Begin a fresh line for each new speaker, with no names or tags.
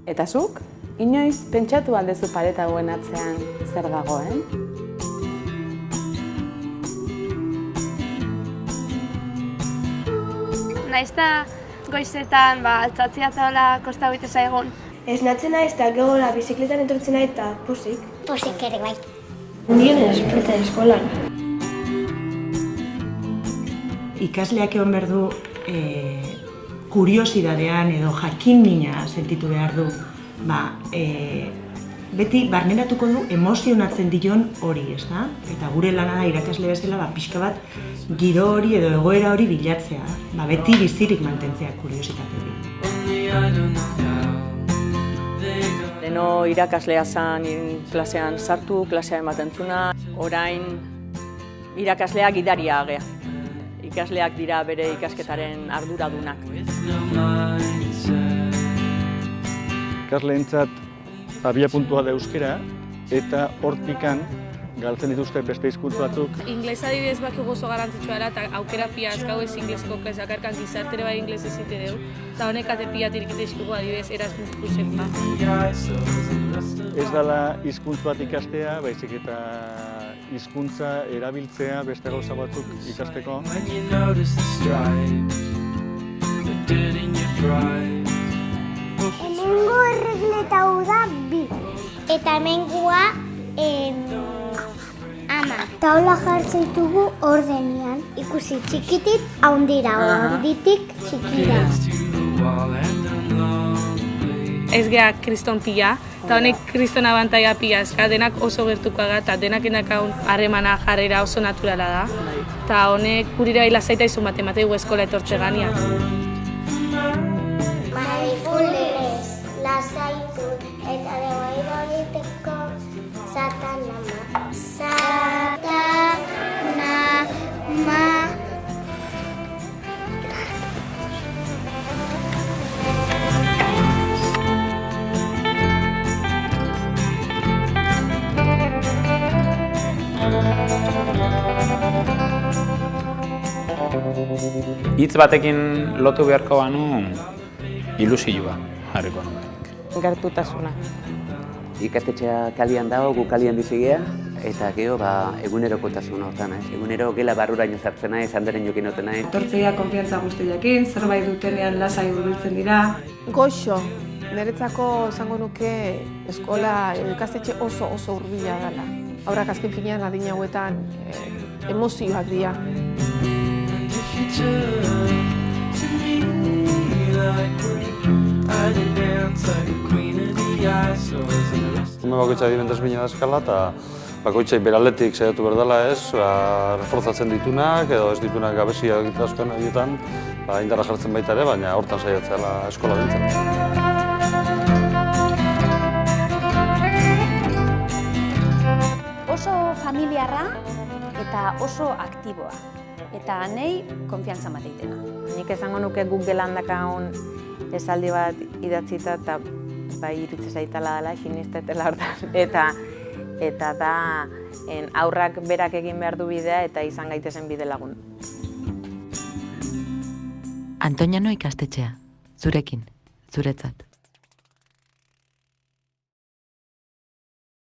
Eta zuk, inoiz pentsatu aldezu pareta hauen atzean zer dagoen?
Naizta goizetan altzatzea eta hola kosta bite zaigun.
Esnatzen naiz eta gehola bizikletan etortzen naiz eta pozik.
Pozik ere bai.
Nien espelten eskolan.
Ikasleak egon behar du kuriosidadean edo jakin-mina sentitu behar du. Beti barneratuko du emozionatzen dion hori, ezta? Eta gure lana da irakasle bezala pixka bat giro hori edo egoera hori bilatzea. Beti bizirik mantentzea kuriositate hori.
Leno irakaslea zan klasean sartu, klasea ematen zuna. Orain irakaslea gidaria agea. Ikasleak dira bere ikasketaren arduradunak.
Ikasleentzat abiapuntua da euskara eta hortikan galtzen dituzte beste hizkuntza batzuk.
Inglesa adibidez bakigu oso garrantzitsua dela eta aukera pia askau ez ingleseko klaseak arkan gizartere bai inglez ezite dugu. Eta honek ate pia tirikite izkugu adibidez Erasmus Plusen.
Ez dela hizkuntz bat ikastea, baizik eta hizkuntza erabiltzea beste gauza batzuk ikasteko.
Hemengo erregleta hau da bi. Eta hemengua ama. Eta hola jartzen ditugu ordenean. Ikusi txikitik haundira, handitik txikira.
Ez geha kriston pila, eta honek kriston abantaia pila eska, denak oso gertukoa eta denak enakaun harremana jarrera oso naturala da. Eta honek gurira hilazaita izun bat ematen eskola etortze ganean.
Mindfulness, lasaitu eta debaira egiteko satanama. Satanama.
Hitz batekin lotu beharko banu ilusioa jarriko nuke.
Gertutasuna.
Ikastetxea kalian dago, gu kalian bizigea, eta gero egunerokotasuna hortan, egunero gela barruraino sartzen naiz, handeren jokin oten naiz.
Etortzea konfiantza guztiarekin, zerbait dutenean lasai hurbiltzen dira.
Goxo, niretzako esango nuke eskola ikastetxe oso hurbila dela. Haurrak azken finean adin hauetan emozioak dira.
Ume bakoitza dimentaz bina da eskala eta bakoitzai beraldetik saiatu behar dela reforzatzen ditunak edo ez ditunak gabezia egitazkoen horietan indarra jartzen baita ere, baina hortan saiatzea eskola bintzen.
Oso familiarra eta oso aktiboa. Eta anei konfiantza mateitena.
Nik esango nuke guk gelandakagun esaldi bat idatzita eta iritze zaitala dela, sinistetela hortan. Eta da aurrak berak egin behar du bidea eta izan gaitezen bide lagun.
Antoñano ikastetxea, zurekin, zuretzat.